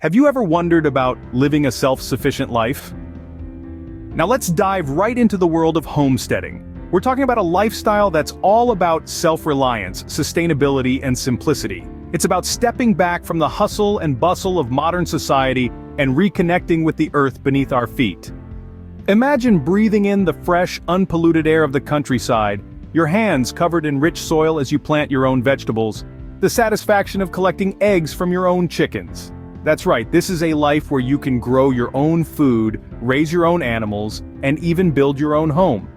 Have you ever wondered about living a self-sufficient life? Now let's dive right into the world of homesteading. We're talking about a lifestyle that's all about self-reliance, sustainability, and simplicity. It's about stepping back from the hustle and bustle of modern society and reconnecting with the earth beneath our feet. Imagine breathing in the fresh, unpolluted air of the countryside, your hands covered in rich soil as you plant your own vegetables, the satisfaction of collecting eggs from your own chickens. That's right, this is a life where you can grow your own food, raise your own animals, and even build your own home.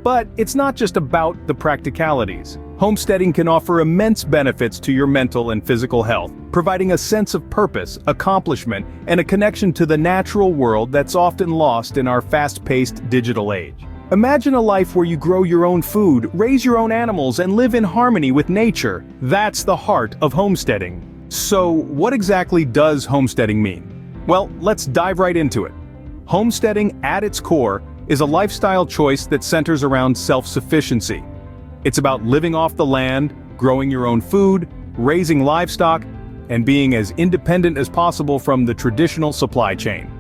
But it's not just about the practicalities. Homesteading can offer immense benefits to your mental and physical health, providing a sense of purpose, accomplishment, and a connection to the natural world that's often lost in our fast-paced digital age. Imagine a life where you grow your own food, raise your own animals, and live in harmony with nature. That's the heart of homesteading. So, what exactly does homesteading mean? Well, let's dive right into it. Homesteading, at its core, is a lifestyle choice that centers around self-sufficiency. It's about living off the land, growing your own food, raising livestock, and being as independent as possible from the traditional supply chain.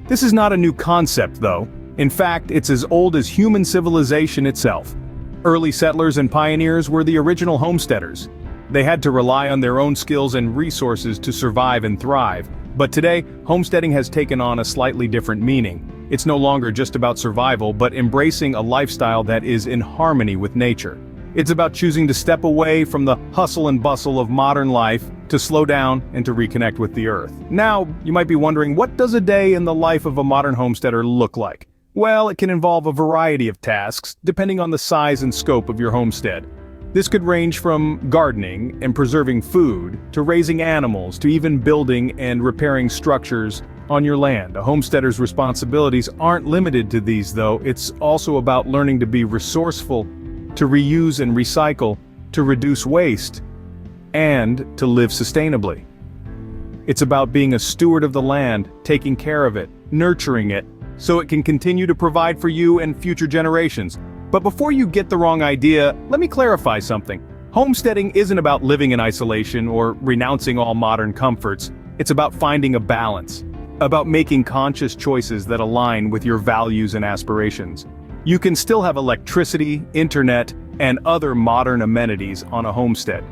This is not a new concept, though. In fact, it's as old as human civilization itself. Early settlers and pioneers were the original homesteaders. They had to rely on their own skills and resources to survive and thrive. But today, homesteading has taken on a slightly different meaning. It's no longer just about survival, but embracing a lifestyle that is in harmony with nature. It's about choosing to step away from the hustle and bustle of modern life, to slow down and to reconnect with the earth. Now, you might be wondering, what does a day in the life of a modern homesteader look like? Well, it can involve a variety of tasks, depending on the size and scope of your homestead. This could range from gardening and preserving food, to raising animals, to even building and repairing structures on your land. A homesteader's responsibilities aren't limited to these, though. It's also about learning to be resourceful, to reuse and recycle, to reduce waste, and to live sustainably. It's about being a steward of the land, taking care of it, nurturing it, so it can continue to provide for you and future generations. But before you get the wrong idea, let me clarify something. Homesteading isn't about living in isolation or renouncing all modern comforts. It's about finding a balance, about making conscious choices that align with your values and aspirations. You can still have electricity, internet, and other modern amenities on a homestead.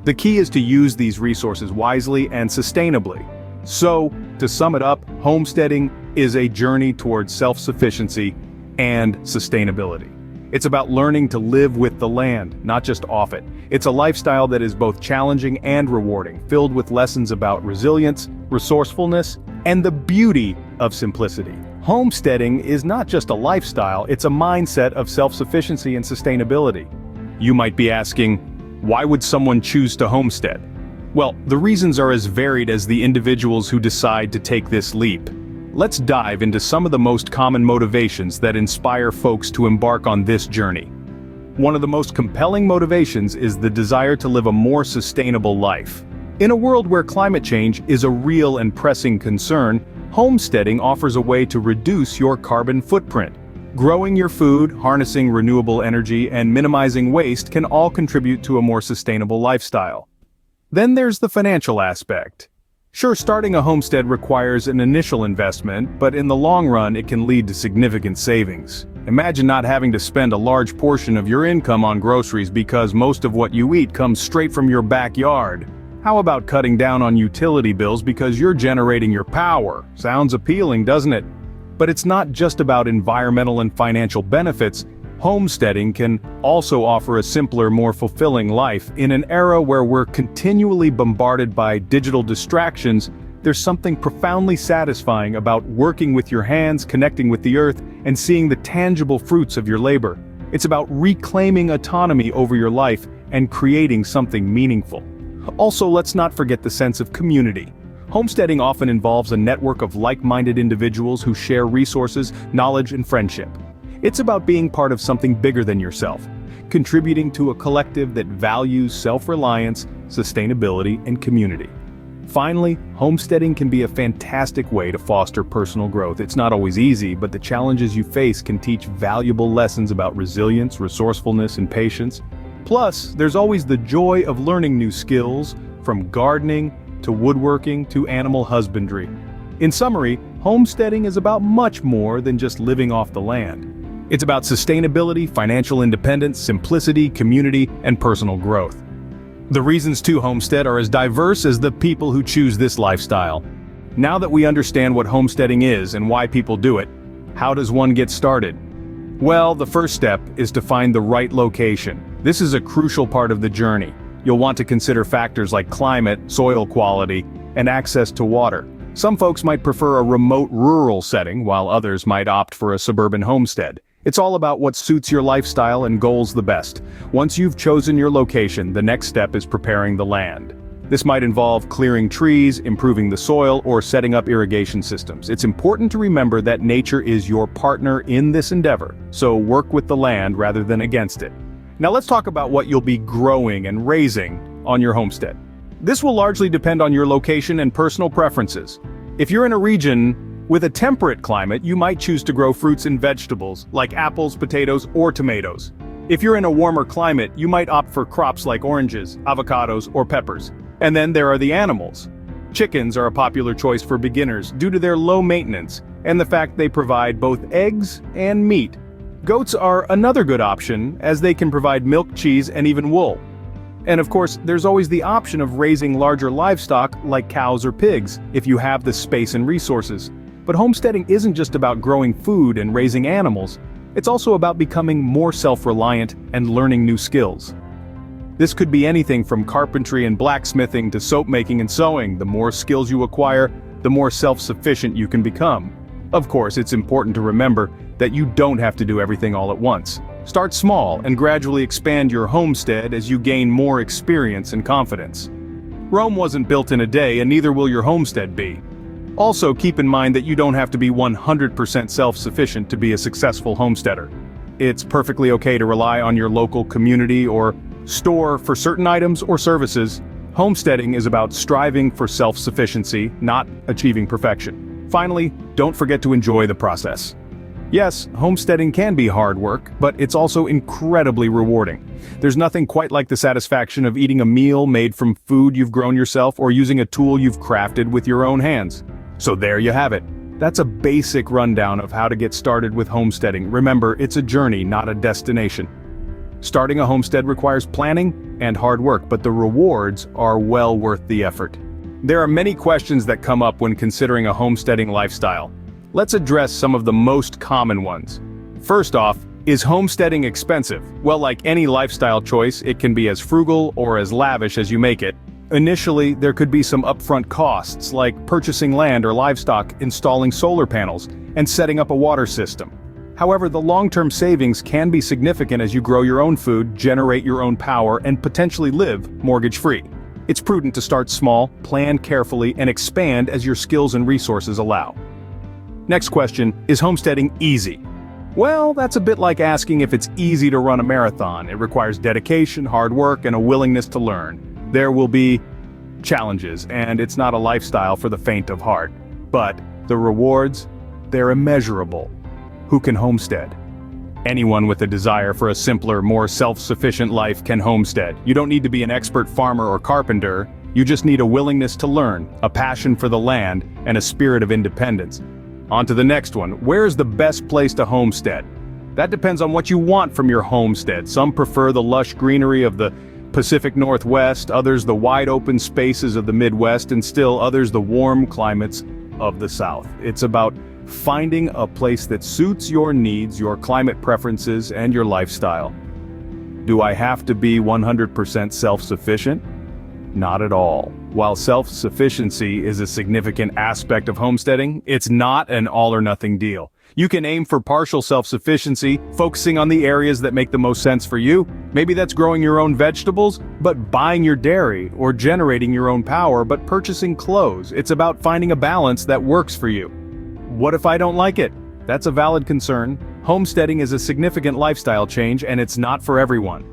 The key is to use these resources wisely and sustainably. So, to sum it up, homesteading is a journey towards self-sufficiency and sustainability. It's about learning to live with the land, not just off it. It's a lifestyle that is both challenging and rewarding, filled with lessons about resilience, resourcefulness, and the beauty of simplicity. Homesteading is not just a lifestyle, it's a mindset of self-sufficiency and sustainability. You might be asking, why would someone choose to homestead? Well, the reasons are as varied as the individuals who decide to take this leap. Let's dive into some of the most common motivations that inspire folks to embark on this journey. One of the most compelling motivations is the desire to live a more sustainable life. In a world where climate change is a real and pressing concern, homesteading offers a way to reduce your carbon footprint. Growing your food, harnessing renewable energy, and minimizing waste can all contribute to a more sustainable lifestyle. Then there's the financial aspect. Sure, starting a homestead requires an initial investment, but in the long run it can lead to significant savings. Imagine not having to spend a large portion of your income on groceries because most of what you eat comes straight from your backyard. How about cutting down on utility bills because you're generating your power? Sounds appealing, doesn't it? But it's not just about environmental and financial benefits. Homesteading can also offer a simpler, more fulfilling life. In an era where we're continually bombarded by digital distractions, there's something profoundly satisfying about working with your hands, connecting with the earth, and seeing the tangible fruits of your labor. It's about reclaiming autonomy over your life and creating something meaningful. Also, let's not forget the sense of community. Homesteading often involves a network of like-minded individuals who share resources, knowledge, and friendship. It's about being part of something bigger than yourself, contributing to a collective that values self-reliance, sustainability, and community. Finally, homesteading can be a fantastic way to foster personal growth. It's not always easy, but the challenges you face can teach valuable lessons about resilience, resourcefulness, and patience. Plus, there's always the joy of learning new skills, from gardening to woodworking to animal husbandry. In summary, homesteading is about much more than just living off the land. It's about sustainability, financial independence, simplicity, community, and personal growth. The reasons to homestead are as diverse as the people who choose this lifestyle. Now that we understand what homesteading is and why people do it, how does one get started? Well, the first step is to find the right location. This is a crucial part of the journey. You'll want to consider factors like climate, soil quality, and access to water. Some folks might prefer a remote rural setting, while others might opt for a suburban homestead. It's all about what suits your lifestyle and goals the best. Once you've chosen your location, the next step is preparing the land. This might involve clearing trees, improving the soil, or setting up irrigation systems. It's important to remember that nature is your partner in this endeavor, so work with the land rather than against it. Now let's talk about what you'll be growing and raising on your homestead. This will largely depend on your location and personal preferences. If you're in a region with a temperate climate, you might choose to grow fruits and vegetables, like apples, potatoes, or tomatoes. If you're in a warmer climate, you might opt for crops like oranges, avocados, or peppers. And then there are the animals. Chickens are a popular choice for beginners due to their low maintenance and the fact they provide both eggs and meat. Goats are another good option, as they can provide milk, cheese, and even wool. And of course, there's always the option of raising larger livestock like cows or pigs, if you have the space and resources. But homesteading isn't just about growing food and raising animals. It's also about becoming more self-reliant and learning new skills. This could be anything from carpentry and blacksmithing to soap making and sewing. The more skills you acquire, the more self-sufficient you can become. Of course, it's important to remember that you don't have to do everything all at once. Start small and gradually expand your homestead as you gain more experience and confidence. Rome wasn't built in a day, and neither will your homestead be. Also, keep in mind that you don't have to be 100% self-sufficient to be a successful homesteader. It's perfectly okay to rely on your local community or store for certain items or services. Homesteading is about striving for self-sufficiency, not achieving perfection. Finally, don't forget to enjoy the process. Yes, homesteading can be hard work, but it's also incredibly rewarding. There's nothing quite like the satisfaction of eating a meal made from food you've grown yourself or using a tool you've crafted with your own hands. So there you have it. That's a basic rundown of how to get started with homesteading. Remember, it's a journey, not a destination. Starting a homestead requires planning and hard work, but the rewards are well worth the effort. There are many questions that come up when considering a homesteading lifestyle. Let's address some of the most common ones. First off, is homesteading expensive? Well, like any lifestyle choice, it can be as frugal or as lavish as you make it. Initially, there could be some upfront costs, like purchasing land or livestock, installing solar panels, and setting up a water system. However, the long-term savings can be significant as you grow your own food, generate your own power, and potentially live mortgage-free. It's prudent to start small, plan carefully, and expand as your skills and resources allow. Next question, is homesteading easy? Well, that's a bit like asking if it's easy to run a marathon. It requires dedication, hard work, and a willingness to learn. There will be challenges, and it's not a lifestyle for the faint of heart. But the rewards, they're immeasurable. Who can homestead? Anyone with a desire for a simpler, more self-sufficient life can homestead. You don't need to be an expert farmer or carpenter. You just need a willingness to learn, a passion for the land, and a spirit of independence. On to the next one. Where's the best place to homestead? That depends on what you want from your homestead. Some prefer the lush greenery of the Pacific Northwest, others the wide open spaces of the Midwest, and still others the warm climates of the South. It's about finding a place that suits your needs, your climate preferences, and your lifestyle. Do I have to be 100% self-sufficient? Not at all. While self-sufficiency is a significant aspect of homesteading, it's not an all-or-nothing deal. You can aim for partial self-sufficiency, focusing on the areas that make the most sense for you. Maybe that's growing your own vegetables, but buying your dairy, or generating your own power, but purchasing clothes. It's about finding a balance that works for you. What if I don't like it? That's a valid concern. Homesteading is a significant lifestyle change, and it's not for everyone.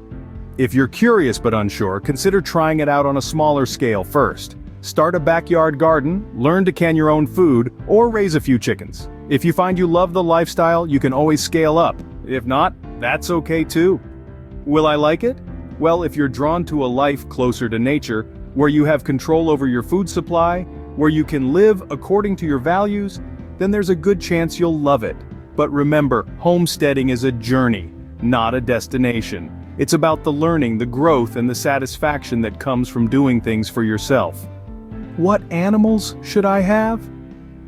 If you're curious but unsure, consider trying it out on a smaller scale first. Start a backyard garden, learn to can your own food, or raise a few chickens. If you find you love the lifestyle, you can always scale up. If not, that's okay too. Will I like it? Well, if you're drawn to a life closer to nature, where you have control over your food supply, where you can live according to your values, then there's a good chance you'll love it. But remember, homesteading is a journey, not a destination. It's about the learning, the growth, and the satisfaction that comes from doing things for yourself. What animals should I have?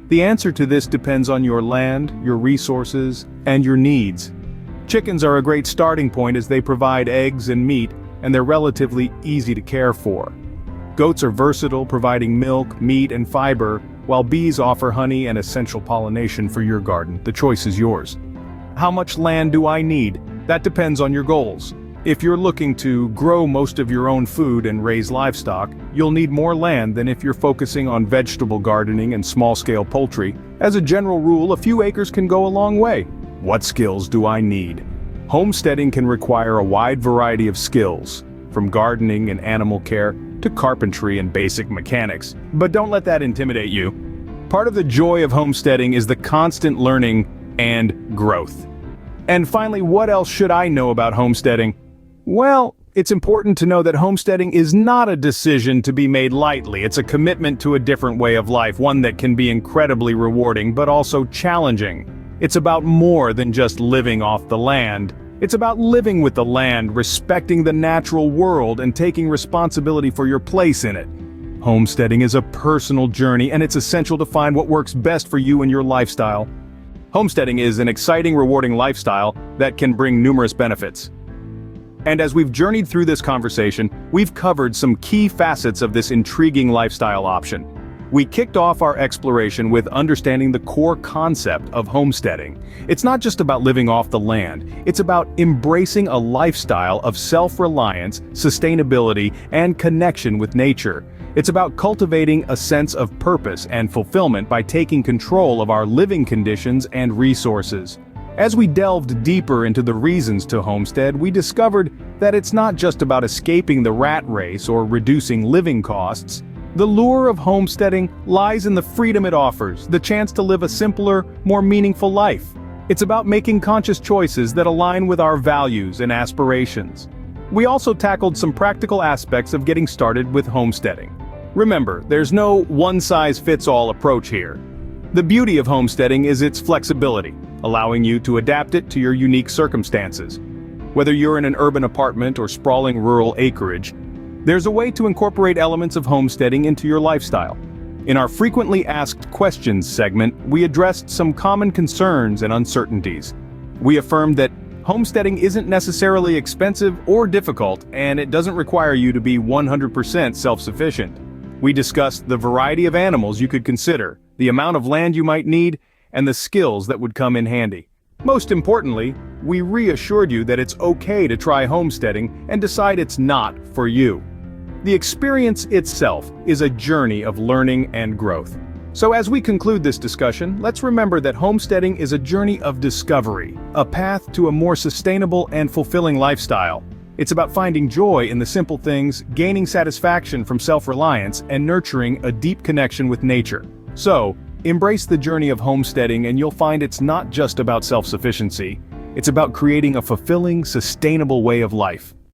The answer to this depends on your land, your resources, and your needs. Chickens are a great starting point as they provide eggs and meat, and they're relatively easy to care for. Goats are versatile, providing milk, meat, and fiber, while bees offer honey and essential pollination for your garden. The choice is yours. How much land do I need? That depends on your goals. If you're looking to grow most of your own food and raise livestock, you'll need more land than if you're focusing on vegetable gardening and small-scale poultry. As a general rule, a few acres can go a long way. What skills do I need? Homesteading can require a wide variety of skills, from gardening and animal care to carpentry and basic mechanics. But don't let that intimidate you. Part of the joy of homesteading is the constant learning and growth. And finally, what else should I know about homesteading? Well, it's important to know that homesteading is not a decision to be made lightly. It's a commitment to a different way of life, one that can be incredibly rewarding but also challenging. It's about more than just living off the land. It's about living with the land, respecting the natural world, and taking responsibility for your place in it. Homesteading is a personal journey, and it's essential to find what works best for you and your lifestyle. Homesteading is an exciting, rewarding lifestyle that can bring numerous benefits. And as we've journeyed through this conversation, we've covered some key facets of this intriguing lifestyle option. We kicked off our exploration with understanding the core concept of homesteading. It's not just about living off the land, it's about embracing a lifestyle of self-reliance, sustainability, and connection with nature. It's about cultivating a sense of purpose and fulfillment by taking control of our living conditions and resources. As we delved deeper into the reasons to homestead, we discovered that it's not just about escaping the rat race or reducing living costs. The lure of homesteading lies in the freedom it offers, the chance to live a simpler, more meaningful life. It's about making conscious choices that align with our values and aspirations. We also tackled some practical aspects of getting started with homesteading. Remember, there's no one-size-fits-all approach here. The beauty of homesteading is its flexibility, allowing you to adapt it to your unique circumstances. Whether you're in an urban apartment or sprawling rural acreage, there's a way to incorporate elements of homesteading into your lifestyle. In our frequently asked questions segment, we addressed some common concerns and uncertainties. We affirmed that homesteading isn't necessarily expensive or difficult, and it doesn't require you to be 100% self-sufficient. We discussed the variety of animals you could consider, the amount of land you might need, and the skills that would come in handy. Most importantly, we reassured you that it's okay to try homesteading and decide it's not for you. The experience itself is a journey of learning and growth. So as we conclude this discussion, let's remember that homesteading is a journey of discovery, a path to a more sustainable and fulfilling lifestyle. It's about finding joy in the simple things, gaining satisfaction from self-reliance, and nurturing a deep connection with nature. So, embrace the journey of homesteading and you'll find it's not just about self-sufficiency, it's about creating a fulfilling, sustainable way of life.